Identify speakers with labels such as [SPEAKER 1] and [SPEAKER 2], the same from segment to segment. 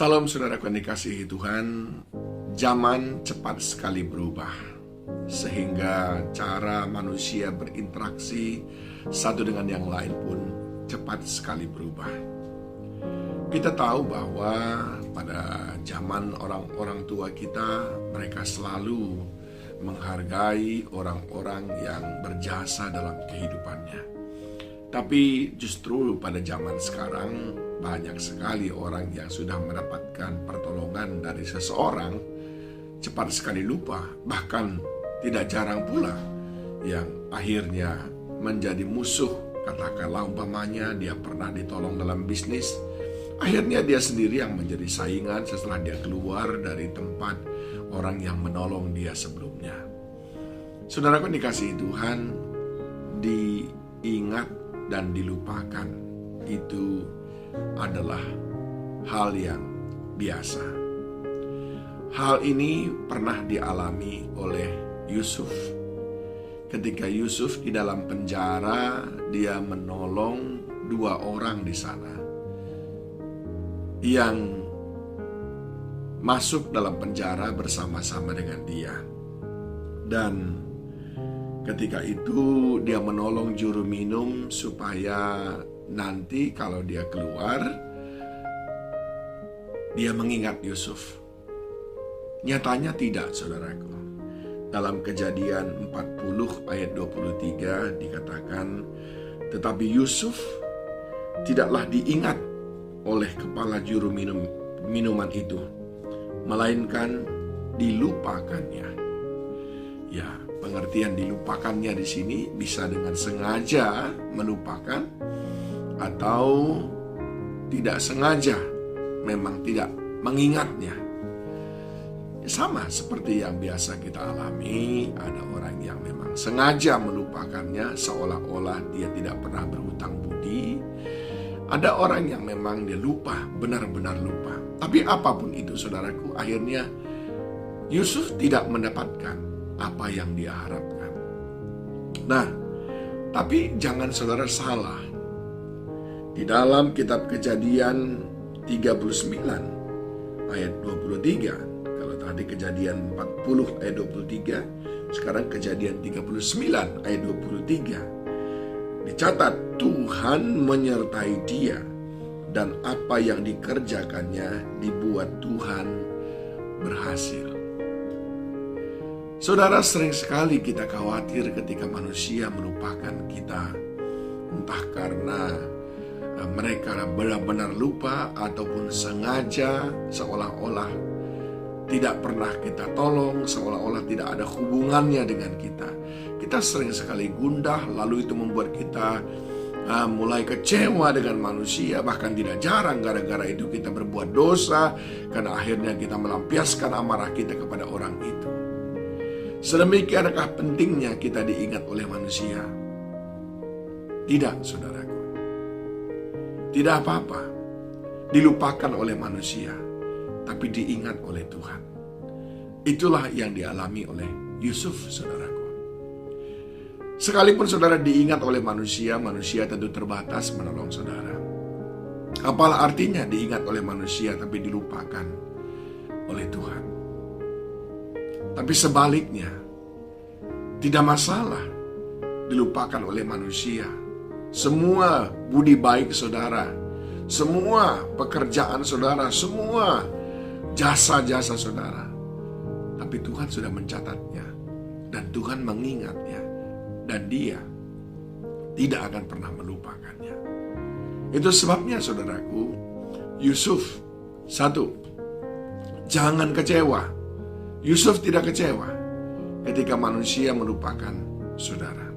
[SPEAKER 1] Salam saudaraku yang dikasihi Tuhan. Zaman cepat sekali berubah, sehingga cara manusia berinteraksi satu dengan yang lain pun cepat sekali berubah. Kita tahu bahwa pada zaman orang-orang tua kita, mereka selalu menghargai orang-orang yang berjasa dalam kehidupannya. Tapi justru pada zaman sekarang, banyak sekali orang yang sudah mendapatkan pertolongan dari seseorang cepat sekali lupa, bahkan tidak jarang pula yang akhirnya menjadi musuh. Katakanlah umpamanya dia pernah ditolong dalam bisnis, akhirnya dia sendiri yang menjadi saingan setelah dia keluar dari tempat orang yang menolong dia sebelumnya. Saudaraku dikasihi Tuhan, diingat dan dilupakan itu adalah hal yang biasa. Hal ini pernah dialami oleh Yusuf. Ketika Yusuf di dalam penjara, dia menolong dua orang di sana yang masuk dalam penjara bersama-sama dengan dia. Dan ketika itu dia menolong juru minum supaya nanti kalau dia keluar, dia mengingat Yusuf. Nyatanya tidak, saudaraku. Dalam Kejadian 40 ayat 23 dikatakan, tetapi Yusuf tidaklah diingat oleh kepala juru minuman itu, melainkan dilupakannya. Ya, pengertian dilupakannya di sini bisa dengan sengaja melupakan atau tidak sengaja memang tidak mengingatnya. Sama seperti yang biasa kita alami, ada orang yang memang sengaja melupakannya seolah-olah dia tidak pernah berhutang budi. Ada orang yang memang dia lupa, benar-benar lupa. Tapi apapun itu saudaraku, akhirnya Yusuf tidak mendapatkan apa yang dia harapkan. Nah, tapi jangan saudara salah. Di dalam kitab Kejadian 39 ayat 23, kalau tadi Kejadian 40 ayat 23, sekarang Kejadian 39 ayat 23, dicatat Tuhan menyertai dia dan apa yang dikerjakannya dibuat Tuhan berhasil. Saudara, sering sekali kita khawatir ketika manusia melupakan kita, entah karena mereka benar-benar lupa ataupun sengaja, seolah-olah tidak pernah kita tolong, seolah-olah tidak ada hubungannya dengan kita. Kita sering sekali gundah, lalu itu membuat kita mulai kecewa dengan manusia. Bahkan tidak jarang gara-gara itu kita berbuat dosa, karena akhirnya kita melampiaskan amarah kita kepada orang itu. Sedemikiankah pentingnya kita diingat oleh manusia? Tidak, saudaraku. Tidak apa-apa dilupakan oleh manusia, tapi diingat oleh Tuhan. Itulah yang dialami oleh Yusuf, saudaraku. Sekalipun saudara diingat oleh manusia, manusia tentu terbatas menolong saudara. Apalah artinya diingat oleh manusia tapi dilupakan oleh Tuhan? Tapi sebaliknya, tidak masalah dilupakan oleh manusia. Semua budi baik saudara, semua pekerjaan saudara, semua jasa-jasa saudara, tapi Tuhan sudah mencatatnya dan Tuhan mengingatnya, dan Dia tidak akan pernah melupakannya. Itu sebabnya saudaraku, Yusuf, satu, jangan kecewa. Yusuf tidak kecewa ketika manusia melupakan saudara.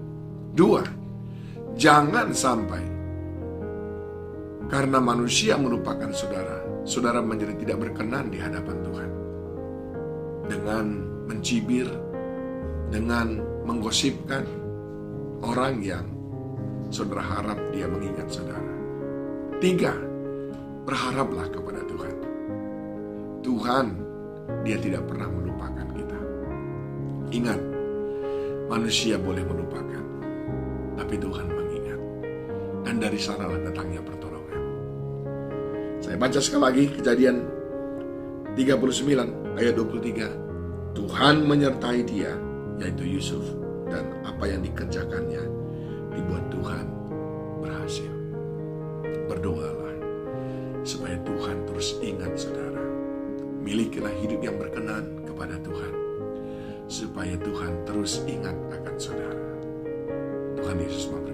[SPEAKER 1] Dua, jangan sampai karena manusia melupakan saudara, saudara menjadi tidak berkenan di hadapan Tuhan dengan mencibir, dengan menggosipkan orang yang saudara harap dia mengingat saudara. Tiga, berharaplah kepada Tuhan. Tuhan, Dia tidak pernah melupakan kita. Ingat, manusia boleh melupakan, tapi Tuhan mengingat. Dan dari sanalah datangnya pertolongan. Saya baca sekali lagi Kejadian 39 ayat 23, Tuhan menyertai dia, yaitu Yusuf, dan apa yang dikerjakannya dibuat Tuhan berhasil. Berdoalah supaya Tuhan terus ingat saudara. Milikilah hidup yang berkenan kepada Tuhan, supaya Tuhan terus ingat akan saudara. Tuhan Yesus memberkati.